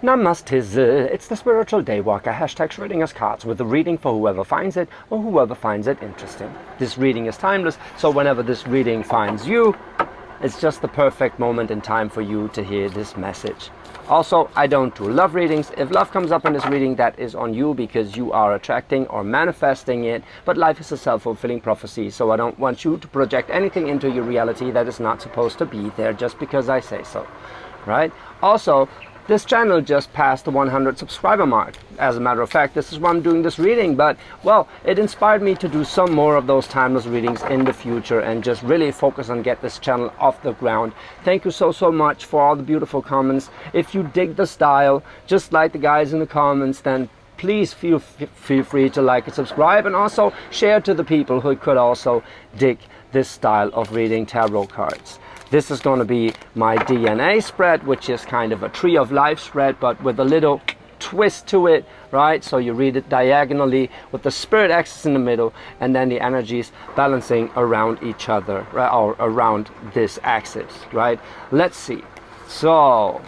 Namaste. It's the Spiritual Daywalker, hashtag Schrodinger's cards, with a reading for whoever finds it or whoever finds it interesting. This reading is timeless, so whenever this reading finds you, it's just the perfect moment in time for you to hear this message. Also, I don't do love readings. If love comes up in this reading, that is on you because you are attracting or manifesting it. But life is a self-fulfilling prophecy, so I don't want you to project anything into your reality that is not supposed to be there just because I say so, right? Also, this channel just passed the 100 subscriber mark. As a matter of fact, this is why I'm doing this reading, but, well, it inspired me to do some more of those timeless readings in the future and just really focus on get this channel off the ground. Thank you so much for all the beautiful comments. If you dig the style, just like the guys in the comments, then please feel free to like and subscribe, and also share to the people who could also dig this style of reading tarot cards. This is going to be my DNA spread, which is kind of a tree of life spread, but with a little twist to it, right? So you read it diagonally with the spirit axis in the middle, and then the energies balancing around each other, right? Or around this axis, right? Let's see. So,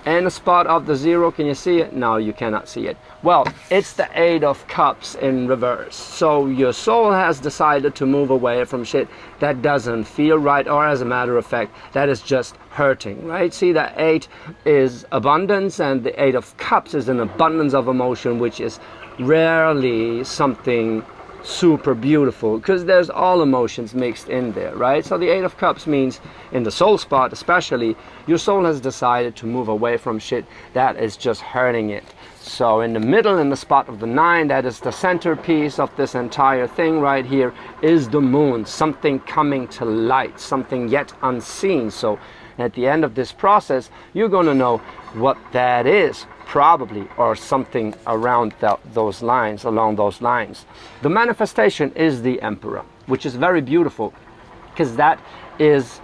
in the spot of the 0, can you see it? No, you cannot see it. Well, it's the 8 of Cups in reverse. So your soul has decided to move away from shit that doesn't feel right, or as a matter of fact, that is just hurting, right? See, the 8 is abundance, and the 8 of Cups is an abundance of emotion, which is rarely something super beautiful, because there's all emotions mixed in there, right? So the 8 of Cups means, in the soul spot especially, your soul has decided to move away from shit that is just hurting it. So in the middle, in the spot of the 9, that is the centerpiece of this entire thing right here, is the moon, something coming to light, something yet unseen. So at the end of this process, you're going to know what that is, probably, or something around those lines, along those lines. The manifestation is the Emperor, which is very beautiful, because that is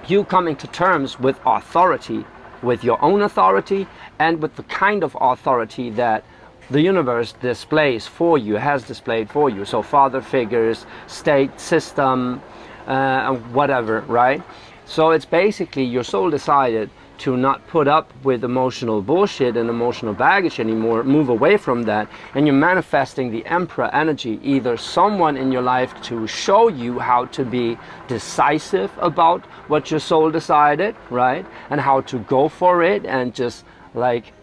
you coming to terms with authority, with your own authority, and with the kind of authority that the universe displays for you, has displayed for you. So father figures, state, system, whatever, right? So it's basically your soul decided to not put up with emotional bullshit and emotional baggage anymore, move away from that, and you're manifesting the Emperor energy, either someone in your life to show you how to be decisive about what your soul decided, right, and how to go for it and just like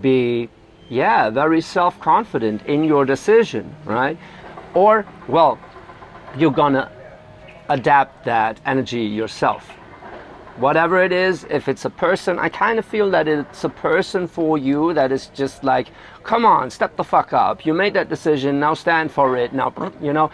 be, yeah, very self-confident in your decision, right? Or, well, you're gonna adapt that energy yourself. Whatever it is, if it's a person, I kind of feel that it's a person for you that is just like, come on, step the fuck up. You made that decision, now stand for it. Now, you know,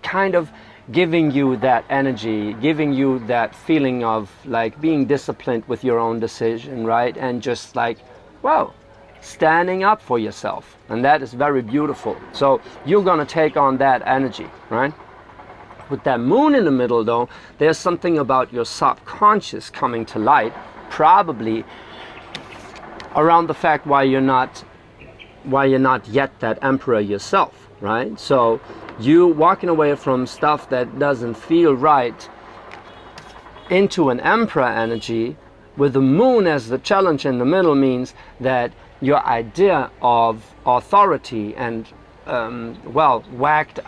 kind of giving you that energy, giving you that feeling of like being disciplined with your own decision, right? And just like, well, standing up for yourself. And that is very beautiful. So you're going to take on that energy, right? With that moon in the middle, though, there's something about your subconscious coming to light, probably around the fact why you're not yet that Emperor yourself, right? So you walking away from stuff that doesn't feel right into an Emperor energy with the moon as the challenge in the middle means that your idea of authority and well, whacked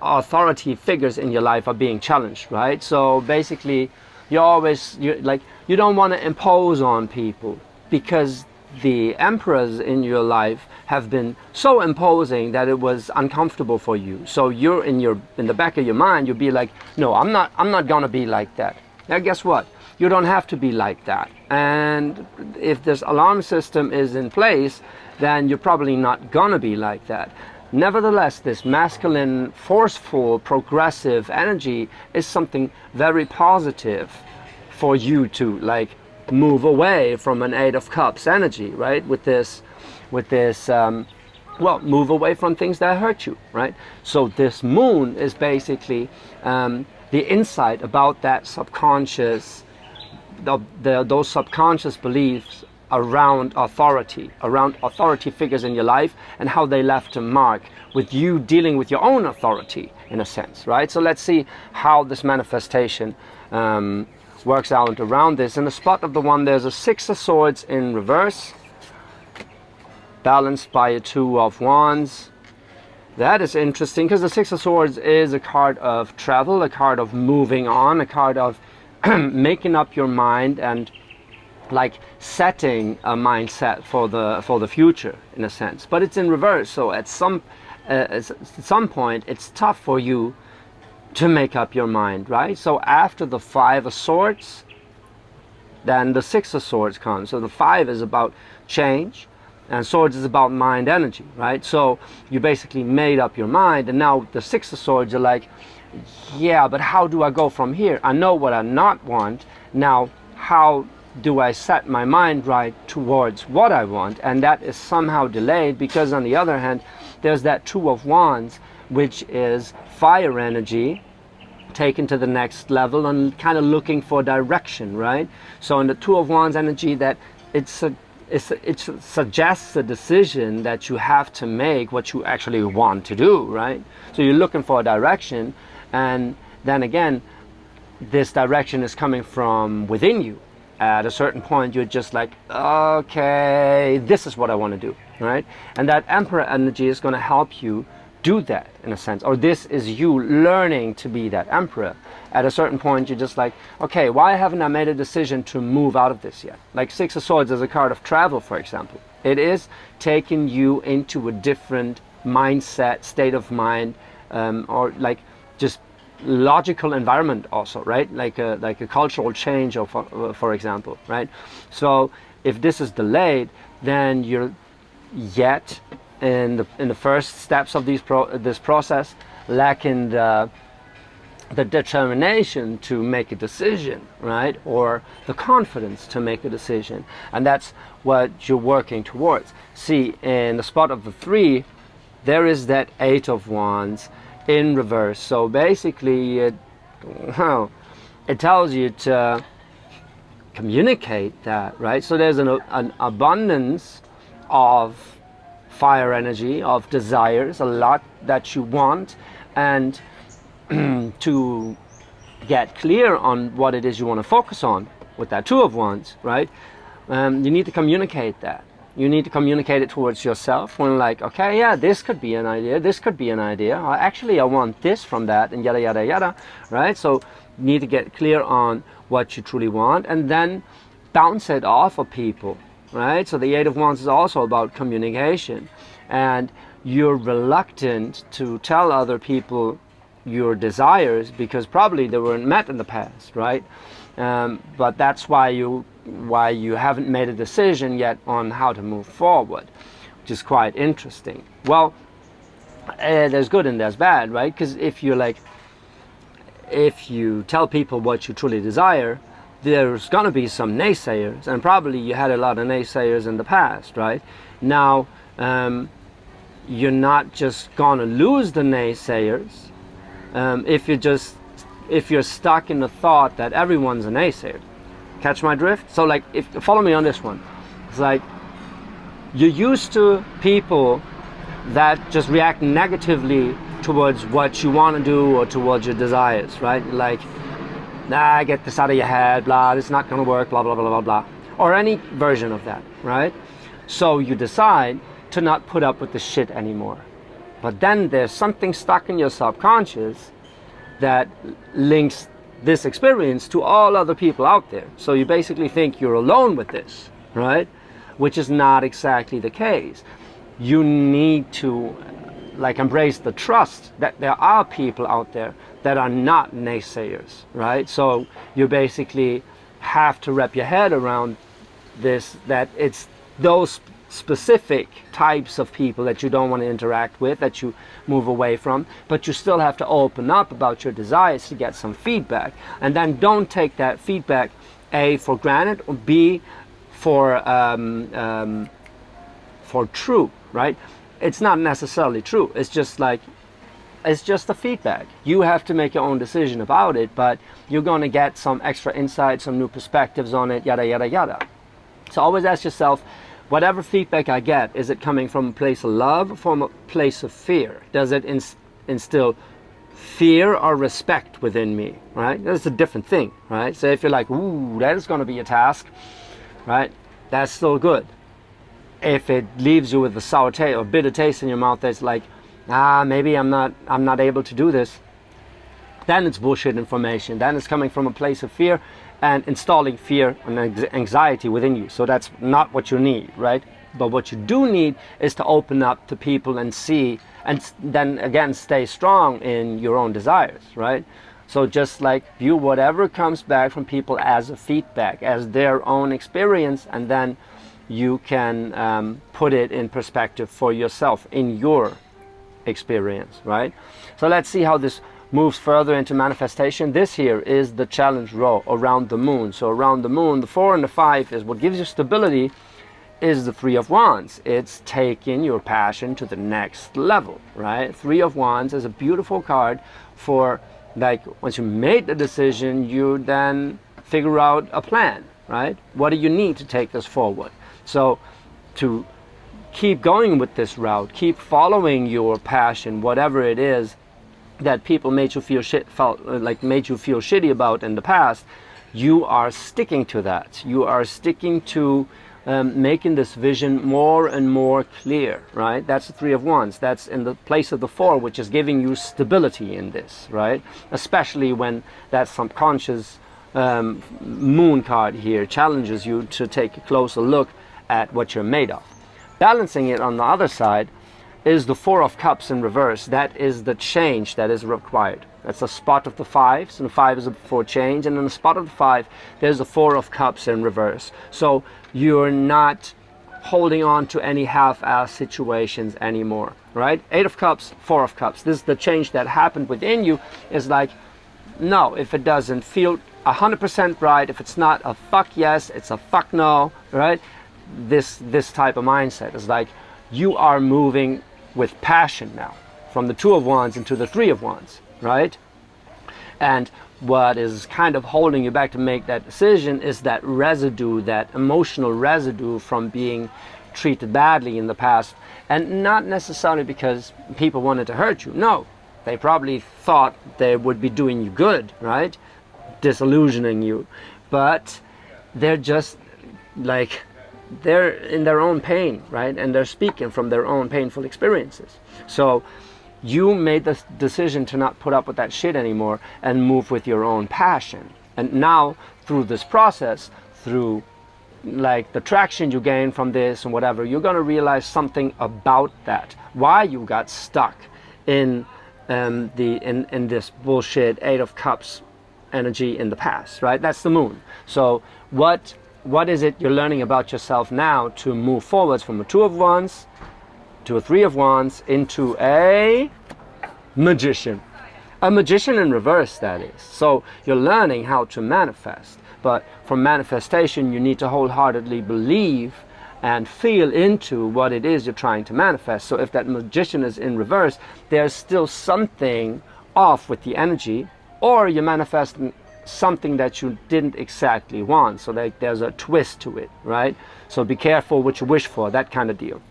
authority figures in your life are being challenged, right? So basically you don't want to impose on people, because the emperors in your life have been so imposing that it was uncomfortable for you. So you're in the back of your mind, you'll be like, no, I'm not gonna be like that. Now guess what? You don't have to be like that. And if this alarm system is in place, then you're probably not gonna be like that. Nevertheless, this masculine, forceful, progressive energy is something very positive for you to like move away from an 8 of Cups energy, right? With this, well, move away from things that hurt you, right? So this moon is basically the insight about that subconscious, those subconscious beliefs around authority figures in your life, and how they left a mark with you dealing with your own authority in a sense, right? So let's see how this manifestation works out around this. In the spot of the 1, there's a 6 of Swords in reverse, balanced by a 2 of Wands. That is interesting because the 6 of Swords is a card of travel, a card of moving on, a card of making up your mind and like setting a mindset for the future in a sense. But it's in reverse, so at some point it's tough for you to make up your mind, right? So after the 5 of Swords, then the 6 of Swords comes. So the 5 is about change, and Swords is about mind energy, right? So you basically made up your mind, and now the 6 of Swords, you're like, yeah, but how do I go from here? I know what I not want. Now, how do I set my mind right towards what I want? And that is somehow delayed because on the other hand, there's that 2 of Wands, which is fire energy taken to the next level and kind of looking for direction, right? So in the 2 of Wands energy, that it suggests a decision that you have to make what you actually want to do, right? So you're looking for a direction, and then again, this direction is coming from within you. At a certain point, you're just like, okay, this is what I want to do, right? And that Emperor energy is going to help you do that in a sense, or this is you learning to be that Emperor. At a certain point, you're just like, okay, why haven't I made a decision to move out of this yet? Like 6 of Swords is a card of travel, for example. It is taking you into a different mindset, state of mind, or like just logical environment also, right? Like a cultural change, or for example, right? So if this is delayed, then you're yet in the first steps of this process, lacking the determination to make a decision, right? Or the confidence to make a decision. And that's what you're working towards. See, in the spot of the 3, there is that 8 of Wands in reverse. So basically, it tells you to communicate that, right? So there's an abundance of fire energy, of desires, a lot that you want, and to get clear on what it is you want to focus on with that 2 of Wands, right? You need to communicate that. You need to communicate it towards yourself when like, okay, yeah, this could be an idea, this could be an idea. Actually, I want this from that, and yada, yada, yada, right? So you need to get clear on what you truly want and then bounce it off of people, right? So the 8 of Wands is also about communication, and you're reluctant to tell other people your desires because probably they weren't met in the past, right? But that's why you haven't made a decision yet on how to move forward, which is quite interesting. Well, there's good and there's bad, right? Because if you tell people what you truly desire, there's going to be some naysayers, and probably you had a lot of naysayers in the past, right? Now, you're not just going to lose the naysayers if you're stuck in the thought that everyone's a naysayer. Catch my drift? So like, follow me on this one. It's like, you're used to people that just react negatively towards what you want to do or towards your desires, right? Like, nah, get this out of your head, blah, it's not going to work, blah, blah, blah, blah, blah. Or any version of that, right? So you decide to not put up with the shit anymore. But then there's something stuck in your subconscious that links this experience to all other people out there. So you basically think you're alone with this, right? Which is not exactly the case. You need to like embrace the trust that there are people out there that are not naysayers, right? So you basically have to wrap your head around this, that it's those specific types of people that you don't want to interact with, that you move away from, but you still have to open up about your desires to get some feedback. And then don't take that feedback, A, for granted, or B, for true, right? It's not necessarily true. It's just like, it's just a feedback. You have to make your own decision about it, but you're going to get some extra insight, some new perspectives on it, yada, yada, yada. So always ask yourself, whatever feedback I get, is it coming from a place of love or from a place of fear? Does it instill fear or respect within me, right? That's a different thing, right? So if you're like, ooh, that is going to be a task, right? That's still good. If it leaves you with a sour taste or bitter taste in your mouth, that's like, maybe I'm not able to do this, then it's bullshit information. Then it's coming from a place of fear and installing fear and anxiety within you. So that's not what you need, right? But what you do need is to open up to people and see, and then again stay strong in your own desires, right? So just like view whatever comes back from people as a feedback, as their own experience, and then you can put it in perspective for yourself in your experience, right? So let's see how this moves further into manifestation. This here is the challenge row around the moon. So around the moon, the 4 and the 5 is what gives you stability, is the 3 of Wands. It's taking your passion to the next level, right? 3 of Wands is a beautiful card for, like, once you made the decision, you then figure out a plan, right? What do you need to take this forward? So to keep going with this route, keep following your passion, whatever it is that people made you feel made you feel shitty about in the past, you are sticking to that. You are sticking to making this vision more and more clear, right? That's the 3 of Wands. That's in the place of the 4, which is giving you stability in this, right? Especially when that subconscious moon card here challenges you to take a closer look at what you're made of. Balancing it on the other side is the 4 of Cups in reverse. That is the change that is required. That's a spot of the 5s, and the 5 is for change, and in the spot of the 5 there's the 4 of Cups in reverse. So you're not holding on to any half-ass situations anymore, right? 8 of Cups, 4 of Cups. This is the change that happened within you. Is like, no, if it doesn't feel 100% right, if it's not a fuck yes, it's a fuck no, right? This type of mindset is like, you are moving with passion now from the 2 of Wands into the 3 of Wands, right? And what is kind of holding you back to make that decision is that residue, that emotional residue from being treated badly in the past, and not necessarily because people wanted to hurt you. No, they probably thought they would be doing you good, right? Disillusioning you, but they're just like, they're in their own pain, right? And they're speaking from their own painful experiences. So you made the decision to not put up with that shit anymore and move with your own passion. And now through this process, through like the traction you gain from this and whatever, you're going to realize something about that, why you got stuck in in this bullshit 8 of Cups energy in the past, right? That's the moon. So what is it you're learning about yourself now to move forwards from a 2 of Wands to a 3 of Wands into a magician? A magician in reverse, that is. So you're learning how to manifest. But for manifestation, you need to wholeheartedly believe and feel into what it is you're trying to manifest. So if that magician is in reverse, there's still something off with the energy, or you're manifesting something that you didn't exactly want. So like there's a twist to it, right? So be careful what you wish for, that kind of deal.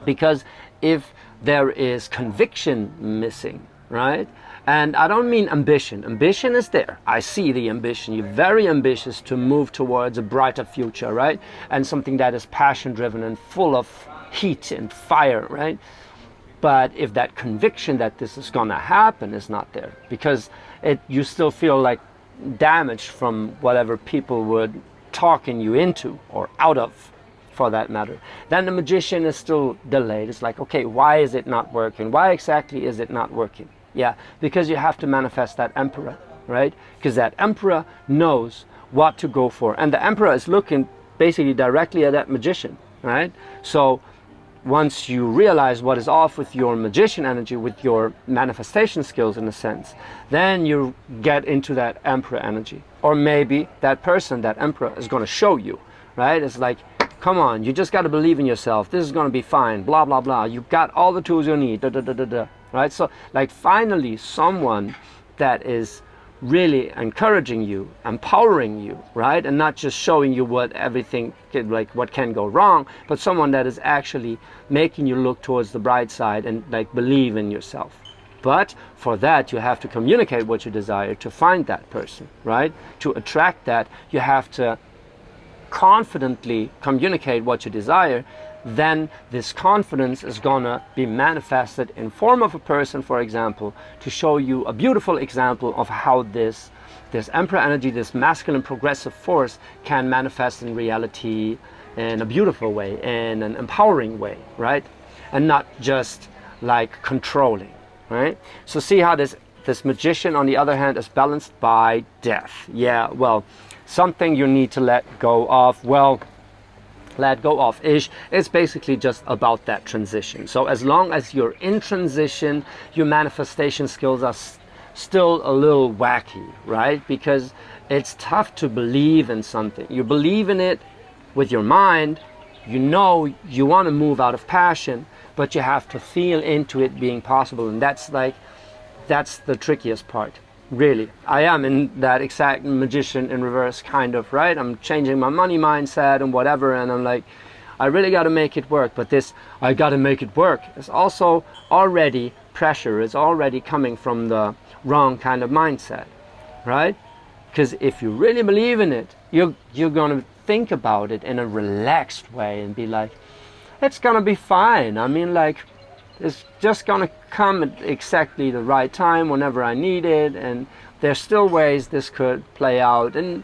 Because if there is conviction missing, right? And I don't mean ambition. Ambition is there. I see the ambition. You're very ambitious to move towards a brighter future, right? And something that is passion driven and full of heat and fire, right? But if that conviction that this is gonna happen is not there, because you still feel like damaged from whatever people were talking you into or out of, for that matter, then the magician is still delayed. It's like, okay, why is it not working? Why exactly is it not working? Yeah, because you have to manifest that emperor, right? Because that emperor knows what to go for, and the emperor is looking basically directly at that magician, right? So once you realize what is off with your magician energy, with your manifestation skills in a sense, then you get into that emperor energy. Or maybe that person, that emperor, is going to show you, right? It's like, come on, you just got to believe in yourself. This is going to be fine, blah, blah, blah. You've got all the tools you need, da, da, da, da, da, right? So like finally someone that is really encouraging you, empowering you, right? And not just showing you what everything, like what can go wrong, but someone that is actually making you look towards the bright side and like believe in yourself. But for that, you have to communicate what you desire to find that person, right? To attract that, you have to confidently communicate what you desire. Then this confidence is gonna be manifested in form of a person, for example, to show you a beautiful example of how this Emperor energy, this masculine progressive force, can manifest in reality in a beautiful way, in an empowering way, right? And not just like controlling, right? So see how this magician, on the other hand, is balanced by death. Yeah, well, something you need to let go of. Well, let go of ish. It's basically just about that transition. So as long as you're in transition, your manifestation skills are still a little wacky, right? Because it's tough to believe in something. You believe in it with your mind, you know you want to move out of passion, but you have to feel into it being possible. And that's the trickiest part, really. I am in that exact magician in reverse kind of, right? I'm changing my money mindset and whatever, and I'm like, I really got to make it work. But this, I got to make it work, is also already pressure. It's already coming from the wrong kind of mindset, right? Because if you really believe in it, you're going to think about it in a relaxed way and be like, it's going to be fine. I mean, like, it's just going to come at exactly the right time whenever I need it, and there's still ways this could play out. And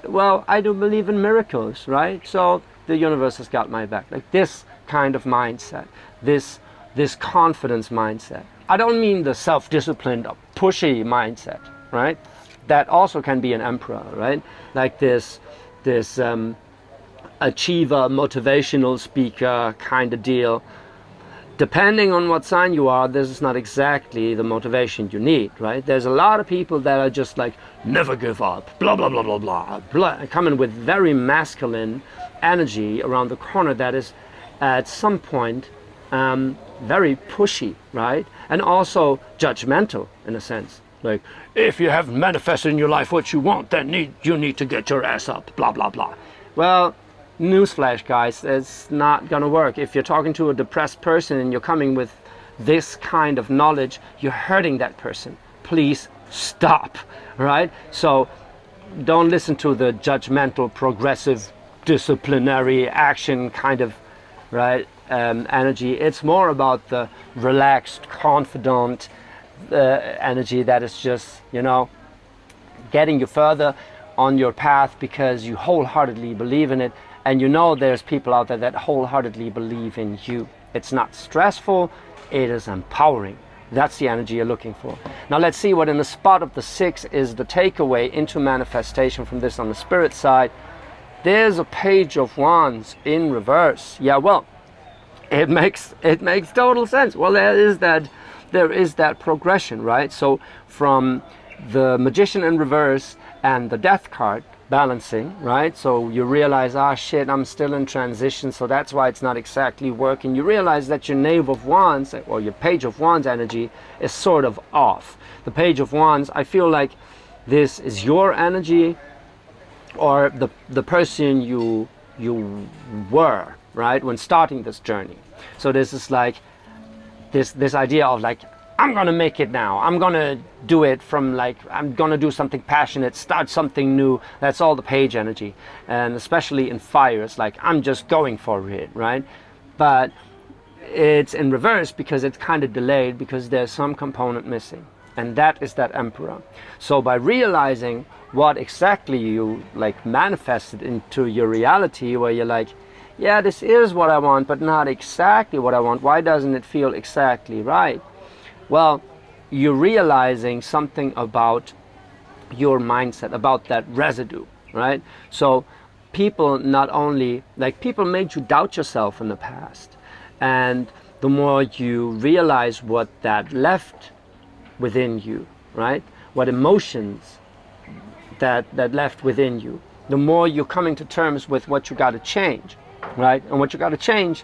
well, I do believe in miracles, right? So the universe has got my back. Like this kind of mindset, this confidence mindset. I don't mean the self-disciplined, pushy mindset, right? That also can be an emperor, right? Like this achiever, motivational speaker kind of deal. Depending on what sign you are, this is not exactly the motivation you need, right? There's a lot of people that are just like, never give up, blah, blah, blah, blah, blah, blah, coming with very masculine energy around the corner that is at some point very pushy, right? And also judgmental in a sense. Like, if you haven't manifested in your life what you want, then you need to get your ass up, blah, blah, blah. Well, newsflash, guys, it's not gonna work. If you're talking to a depressed person and you're coming with this kind of knowledge, you're hurting that person. Please stop, right? So don't listen to the judgmental, progressive, disciplinary action kind of, right, energy. It's more about the relaxed, confident energy that is just, getting you further on your path because you wholeheartedly believe in it. And there's people out there that wholeheartedly believe in you. It's not stressful, it is empowering. That's the energy you're looking for. Now let's see what in the spot of the 6 is the takeaway into manifestation from this on the spirit side. There's a Page of Wands in reverse. Yeah, well, it makes total sense. Well, there is that progression, right? So from the Magician in reverse and the Death card, balancing, right? So you realize, shit, I'm still in transition, so that's why it's not exactly working. You realize that your Knave of Wands or your Page of Wands energy is sort of off. The Page of Wands, I feel like this is your energy or the person you were, right, when starting this journey. So this is like this idea of like, I'm gonna make it now. I'm gonna do it from like, I'm gonna do something passionate, start something new. That's all the Page energy. And especially in fire, it's like, I'm just going for it, right? But it's in reverse because it's kind of delayed because there's some component missing. And that is that Emperor. So by realizing what exactly you like manifested into your reality, where you're like, yeah, this is what I want, but not exactly what I want. Why doesn't it feel exactly right? Well, you're realizing something about your mindset, about that residue, right? So people people made you doubt yourself in the past. And the more you realize what that left within you, right? What emotions that left within you, the more you're coming to terms with what you got to change, right? And what you got to change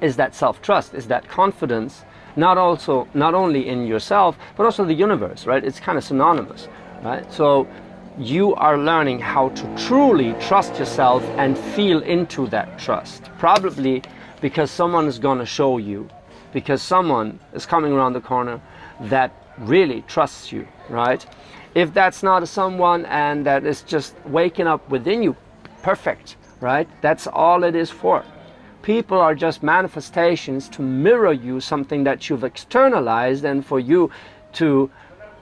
is that self-trust, is that confidence, not only in yourself, but also the universe, right? It's kind of synonymous, right? So you are learning how to truly trust yourself and feel into that trust. Probably because someone is going to show you, because someone is coming around the corner that really trusts you, right? If that's not someone and that is just waking up within you, perfect, right? That's all it is for. People are just manifestations to mirror you something that you've externalized, and for you to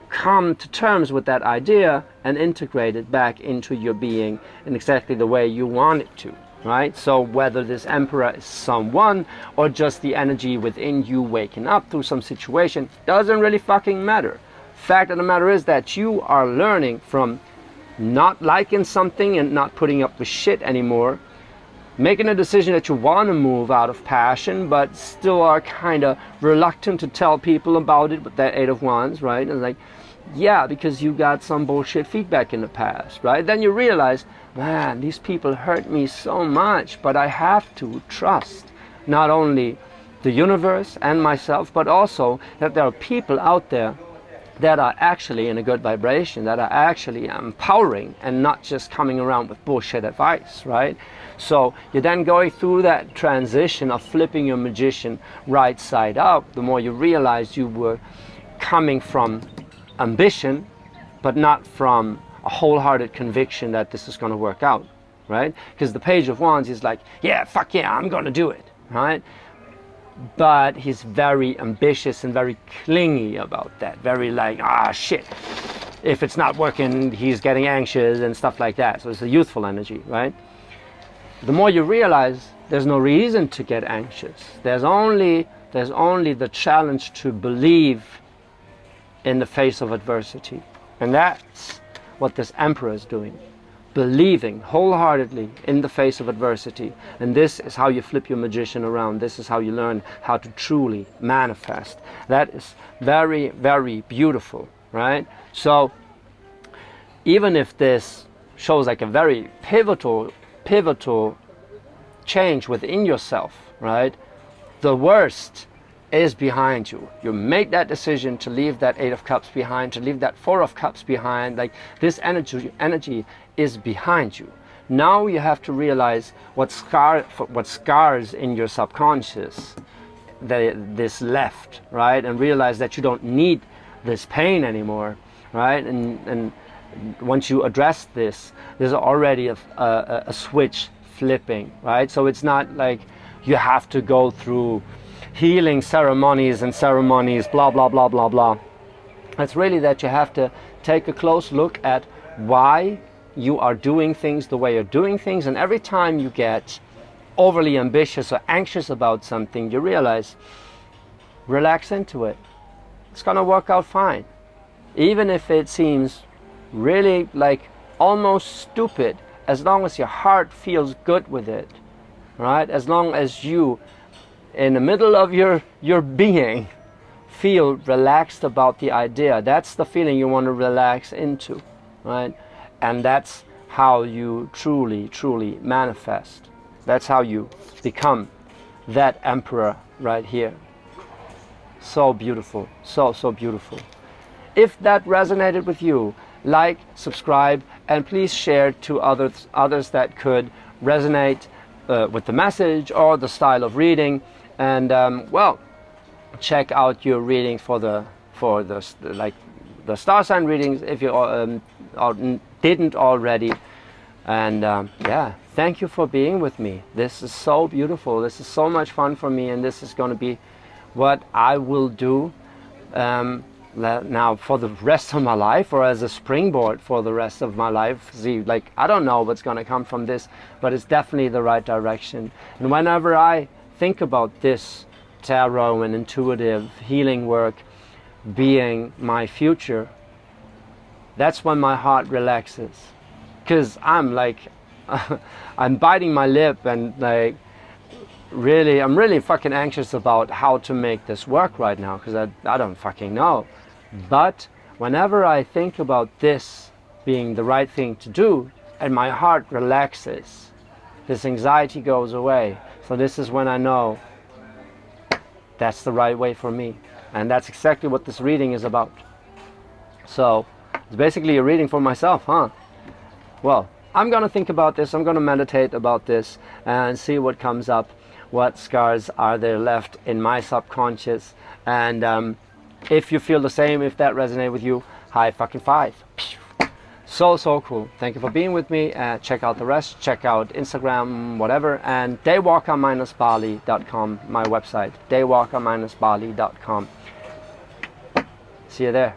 come to terms with that idea and integrate it back into your being in exactly the way you want it to, right? So whether this emperor is someone or just the energy within you waking up through some situation, doesn't really fucking matter. Fact of the matter is that you are learning from not liking something and not putting up with shit anymore, making a decision that you want to move out of passion, but still are kind of reluctant to tell people about it with that Eight of Wands, right? And like, yeah, because you got some bullshit feedback in the past, right? Then you realize, man, these people hurt me so much, but I have to trust not only the universe and myself, but also that there are people out there that are actually in a good vibration, that are actually empowering and not just coming around with bullshit advice, right? So you're then going through that transition of flipping your magician right side up. The more you realize you were coming from ambition, but not from a wholehearted conviction that this is going to work out, right? Because the Page of Wands is like, yeah, fuck yeah, I'm going to do it, right? But he's very ambitious and very clingy about that. Very like, shit. If it's not working, he's getting anxious and stuff like that. So it's a youthful energy, right? The more you realize there's no reason to get anxious. There's only the challenge to believe in the face of adversity. And that's what this Emperor is doing. Believing wholeheartedly in the face of adversity. And this is how you flip your magician around. This is how you learn how to truly manifest. That is very, very beautiful, right? So even if this shows like a very pivotal change within yourself, right? The worst is behind you. You made that decision to leave that Eight of Cups behind, to leave that Four of Cups behind. Like this energy is behind you. Now you have to realize what scars in your subconscious this left, right? And realize that you don't need this pain anymore, right? And once you address this, there's already a switch flipping, right? So it's not like you have to go through healing ceremonies, blah, blah, blah, blah, blah. It's really that you have to take a close look at why you are doing things the way you're doing things. And every time you get overly ambitious or anxious about something, you realize, relax into it. It's gonna work out fine. Even if it seems really like almost stupid, as long as your heart feels good with it, right? As long as you, in the middle of your being, feel relaxed about the idea. That's the feeling you want to relax into, right? And that's how you truly, truly manifest. That's how you become that Emperor right here. So beautiful, so, so beautiful. If that resonated with you, like, subscribe, and please share to others that could resonate with the message or the style of reading. And well, check out your reading for the star sign readings if you didn't already. And yeah, thank you for being with me. This is so beautiful. This is so much fun for me, and this is going to be what I will do now for the rest of my life, or as a springboard for the rest of my life. See, like, I don't know what's going to come from this, but it's definitely the right direction. And whenever I think about this tarot and intuitive healing work being my future, that's when my heart relaxes, because I'm like I'm biting my lip, and like I'm really fucking anxious about how to make this work right now, because I don't fucking know. But whenever I think about this being the right thing to do and my heart relaxes, this anxiety goes away. So this is when I know that's the right way for me. And that's exactly what this reading is about. So it's basically a reading for myself, huh? Well, I'm going to think about this. I'm going to meditate about this and see what comes up. What scars are there left in my subconscious? And If you feel the same, if that resonates with you, high fucking five. So cool. Thank you for being with me. Check out the rest. Check out Instagram, whatever, and daywalker-bali.com, my website. daywalker-bali.com. See you there.